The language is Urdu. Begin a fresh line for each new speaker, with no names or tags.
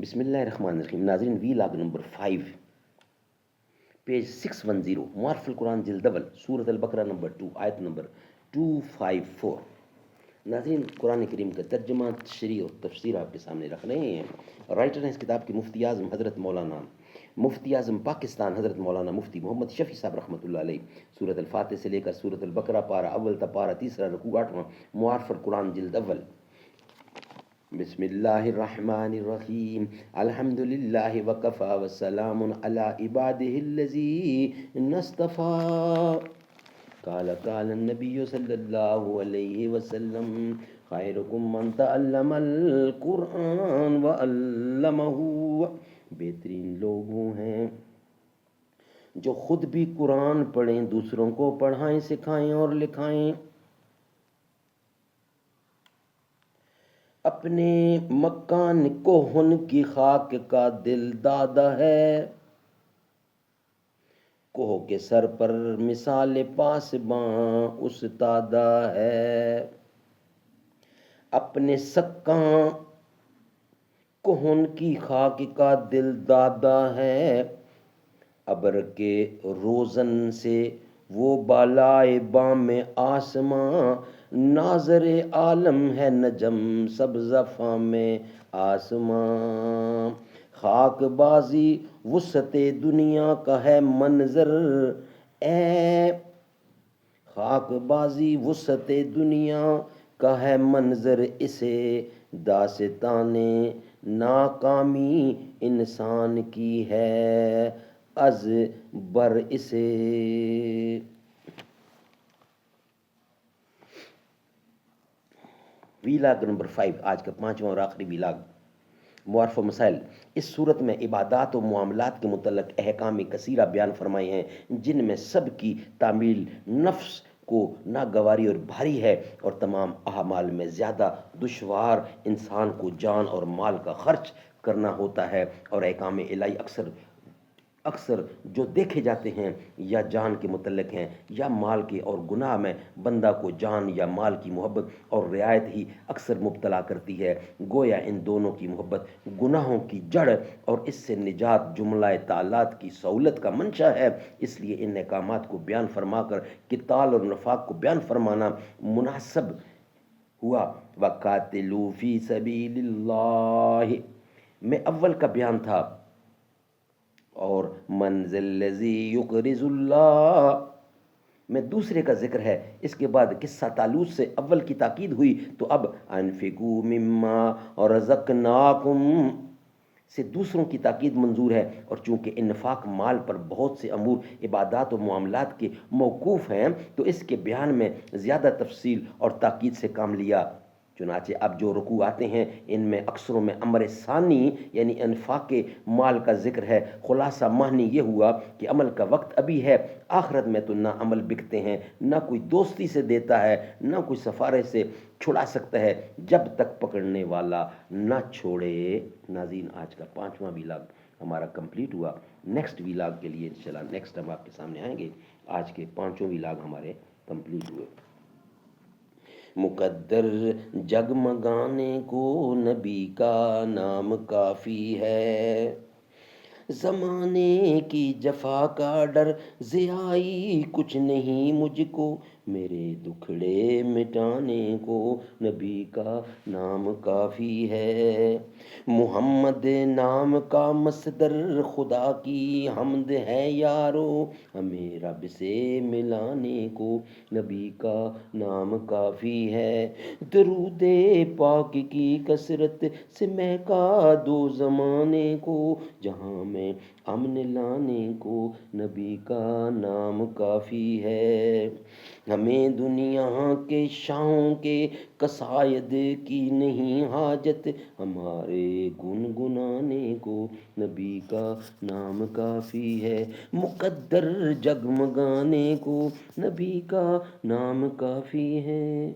بسم اللہ الرحمن الرحیم. ناظرین، وی لاگ نمبر 5 پیج 610 معرف القرآن جلد اول سورۃ البقرہ نمبر 2 آیت نمبر 254. ناظرین، قرآن کریم کا ترجمہ، تشریح اور تفسیر آپ کے سامنے رکھ رہے ہیں. رائٹر ہیں اس کتاب کے مفتی اعظم حضرت مولانا مفتی اعظم پاکستان حضرت مولانا مفتی محمد شفیع صاحب رحمۃ اللہ علیہ. سورۃ الفاتح سے لے کر سورۃ البقرہ پارہ اول تا پارہ تیسرا رکوع 8واں. معرف القرآن جلد اول. بسم اللہ الرحمن الرحیم. الحمد للہ وکفی وسلام علی عبادہ الذین اصطفی. قال النبی صلی اللہ علیہ وسلم خیرکم من تعلم القرآن وعلمہ. بہترین لوگ وہ ہیں جو خود بھی قرآن پڑھیں، دوسروں کو پڑھائیں، سکھائیں اور لکھائیں. اپنے مکان کوہن کی خاک کا دل دادا ہے، کوہ کے سر پر مثال پاسباں استادہ ہے. اپنے سکاں کوہن کی خاک کا دل دادا ہے، ابر کے روزن سے وہ بالائے بام آسماں. ناظر عالم ہے نجم سبز فام آسماں. خاک بازی وسعت دنیا کا ہے منظر، اے خاک بازی وسعت دنیا کا ہے منظر. اسے داستان ناکامی انسان کی ہے از بر اسے. ویلاگ نمبر 5 آج کا 5واں اور آخری ویلاگ. معرف و مسائل. اس صورت میں عبادات و معاملات کے متعلق احکام کثیرہ بیان فرمائے ہیں، جن میں سب کی تعمیل نفس کو ناگواری اور بھاری ہے، اور تمام اعمال میں زیادہ دشوار انسان کو جان اور مال کا خرچ کرنا ہوتا ہے. اور احکام الہی اکثر جو دیکھے جاتے ہیں یا جان کے متعلق ہیں یا مال کے، اور گناہ میں بندہ کو جان یا مال کی محبت اور رعایت ہی اکثر مبتلا کرتی ہے. گویا ان دونوں کی محبت گناہوں کی جڑ اور اس سے نجات جملہ تعالیٰ کی سہولت کا منشا ہے. اس لیے ان احکامات کو بیان فرما کر قتال اور نفاق کو بیان فرمانا مناسب ہوا. وَقَاتِلُوا فِي سَبِيلِ اللَّهِ میں اول کا بیان تھا، اور منزل الذی یقرض اللہ میں دوسرے کا ذکر ہے. اس کے بعد قصہ طالوت سے اول کی تاکید ہوئی، تو اب انفقوا مما رزقناکم سے دوسروں کی تاکید منظور ہے. اور چونکہ انفاق مال پر بہت سے امور عبادات و معاملات کے موقوف ہیں، تو اس کے بیان میں زیادہ تفصیل اور تاکید سے کام لیا. چنانچہ اب جو رکوع آتے ہیں ان میں اکثروں میں امر ثانی یعنی انفاق مال کا ذکر ہے. خلاصہ معنی یہ ہوا کہ عمل کا وقت ابھی ہے، آخرت میں تو نہ عمل بکتے ہیں، نہ کوئی دوستی سے دیتا ہے، نہ کوئی سفارش سے چھڑا سکتا ہے جب تک پکڑنے والا نہ چھوڑے. ناظرین، آج کا 5واں ویلاگ ہمارا کمپلیٹ ہوا. نیکسٹ ویلاگ کے لیے انشاءاللہ نیکسٹ ہم آپ کے سامنے آئیں گے. آج کے 5 ویلاگ ہمارے کمپلیٹ ہوئے. مقدر جگمگانے کو نبی کا نام کافی ہے، زمانے کی جفا کا ڈر ضیائی کچھ نہیں مجھ کو. میرے دکھڑے مٹانے کو نبی کا نام کافی ہے. محمد نام کا مصدر خدا کی حمد ہے یارو، ہمیں رب سے ملانے کو نبی کا نام کافی ہے. درود پاک کی کثرت سے مہکا دو زمانے کو، جہاں میں امن لانے کو نبی کا نام کافی ہے. ہمیں دنیا کے شاہوں کے قصائد کی نہیں حاجت، ہمارے گنگنانے کو نبی کا نام کافی ہے. مقدر جگمگانے کو نبی کا نام کافی ہے.